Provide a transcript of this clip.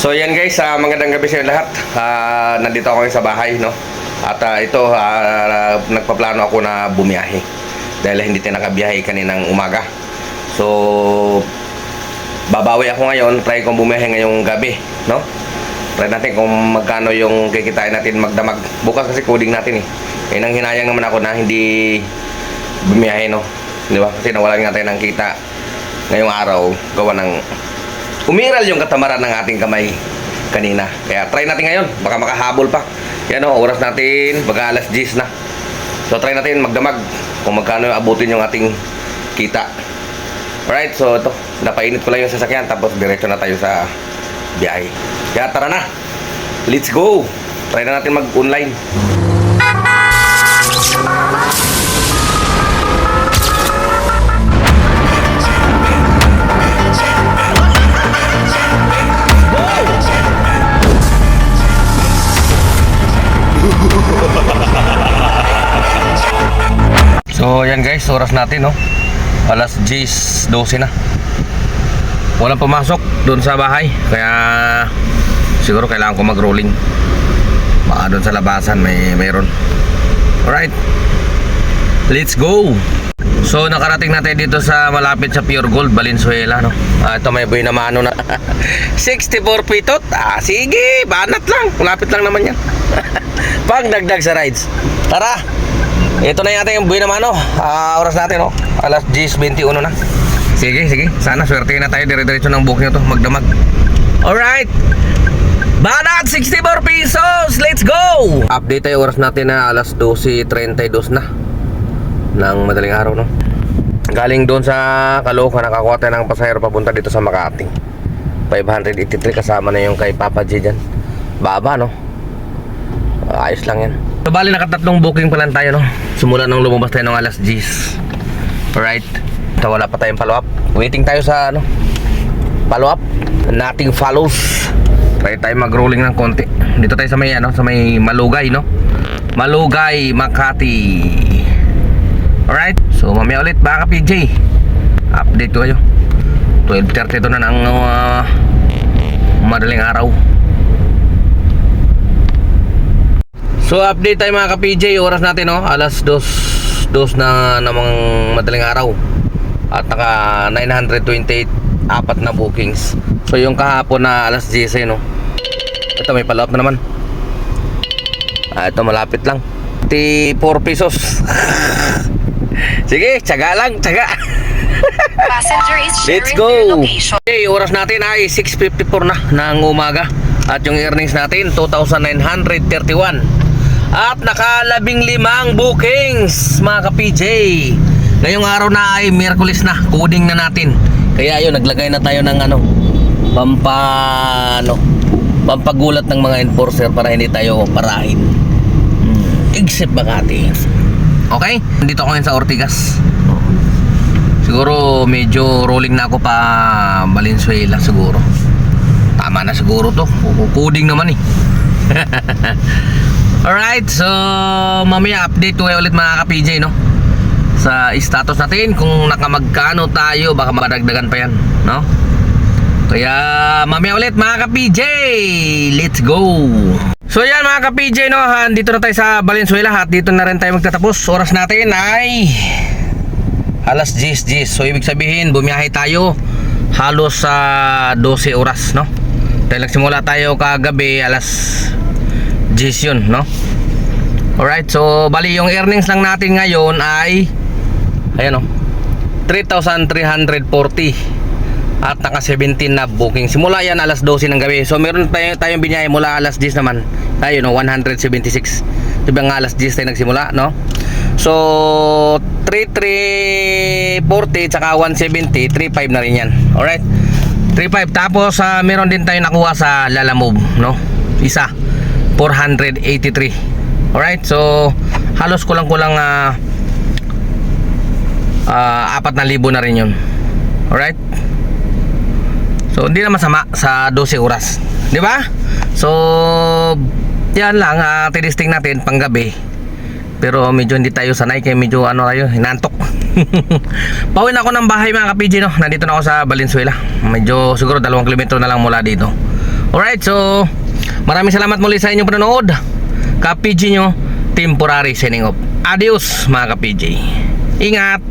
So yan guys, magandang gabi sa inyo lahat. Nandito ako ngayon sa bahay, no? At ito, nagpaplano ako na bumiyahe dahil hindi tayo nakabiyahe kaninang umaga. So babawi ako ngayon, try kong bumiyahe ngayong gabi, no? Try natin kung magkano yung kikitain natin magdamag. Bukas kasi coding natin eh. Nang hinayang naman ako na hindi bumiyahe, no? Di ba? Kasi nawalan nga tayo ng kita ngayong araw, gawa ng umiral yung katamaran ng ating kamay kanina. Kaya try natin ngayon, baka makahabol pa. Yan o, oras natin, baga alas 10 na. So try natin magdamag kung magkano yung abutin yung ating kita. Alright, so ito, napainit ko lang yung sasakyan, tapos diretso na tayo sa biyahe. Kaya tara na, let's go. Try na natin mag-online. So yan guys, oras natin, no? Alas 10:12 na. Walang pumasok doon sa bahay, kaya siguro kailangan ko mag-rolling. Baka doon sa labasan mayroon. Alright, let's go. So nakarating natin dito sa malapit sa Pure Gold, Valenzuela, no? Ito may buhay na mano na 64 pitot. Sige, banat lang, lapit lang naman yan. Pang dagdag sa rides. Tara, ito na yung ating buhay na mano. Oras natin, no? Alas 10:21 na. Sige, sana swerte na tayo, dire-diretso ng booking ito, magdamag. Alright, banat 64 pesos. Let's go. Update tayo, oras natin na alas 12:32 na ng madaling araw, no? Galing doon sa Caloocan, nakakuha tayo ng pasahero papunta dito sa Makati. 583 kasama na yung kay Papa G dyan. Baba, no? Ayos lang yan. So bali nakatatlong booking pa lang tayo, no? Simula nung lumabas tayo ng alas 10. Alright, so wala pa tayong follow up. Waiting tayo sa ano, follow up. Nothing follows. Try tayo mag-rolling ng konti. Dito tayo sa may ano, sa may Malugay, no? Malugay, Makati. Alright, so mamaya ulit baka PJ. Update ko kayo. 12:30 na ng madaling araw. So update tayo mga ka-PJ, oras natin, no? Alas 2 na namang madaling araw. At naka 928 apat na bookings. So yung kahapon na alas 10, no? Ito may follow up na naman. Ito malapit lang, 4 pesos. Sige, tsaga lang, tsaga. Let's go. Okay, oras natin ay 6:54 na ng umaga. At yung earnings natin 2,931. At naka-15 bookings mga ka-PJ. Ngayong araw na ay Miyerkules na, coding na natin. Kaya yun, naglagay na tayo ng ano, pampagulat ng mga enforcer para hindi tayo parahin. Except Makati. Okay, dito ako ngayon sa Ortigas. Siguro medyo rolling na ako pa Valenzuela siguro. Tama na siguro to, coding naman eh. Alright, so mamaya update ko kayo ulit mga ka-PJ, no? Sa status natin kung nakamagkano tayo, baka madagdagan pa yan, no? Kaya mamaya ulit mga ka-PJ. Let's go. So yan mga ka-PJ, no? Dito na tayo sa Valenzuela at dito na rin tayo magtatapos. Oras natin ay alas 10. So ibig sabihin bumiyahe tayo halos sa 12 oras, no? Dahil nagsimula tayo kagabi alas 10 yun, no? Alright, so bali yung earnings lang natin ngayon ay ayan, no? 3,340. At naka 17 na booking. Simula yan alas 12 ng gabi. So meron tayong binyahe mula alas 10 naman. Ayun, no? 176. Diba nga alas 10 tayo nagsimula, no? So 3,340 tsaka 170, 3,500 na rin yan. Alright, 3,500. Tapos meron din tayo nakuha sa Lalamove, no? Isa 483. Alright, so halos kulang-kulang 4,000 na rin yun. Alright, so hindi na masama sa 12 oras, di ba? So yan lang, tinisting natin pang gabi. Pero medyo hindi tayo sanay, kaya medyo ano tayo, hinantok. Pauwi na ako ng bahay mga ka-PJ, no? Nandito na ako sa Valenzuela. Medyo siguro 2 kilometro na lang mula dito. Alright, so maraming salamat muli sa inyong panonood. Ka-PG nyo, temporary signing off. Adios mga ka-PG. Ingat!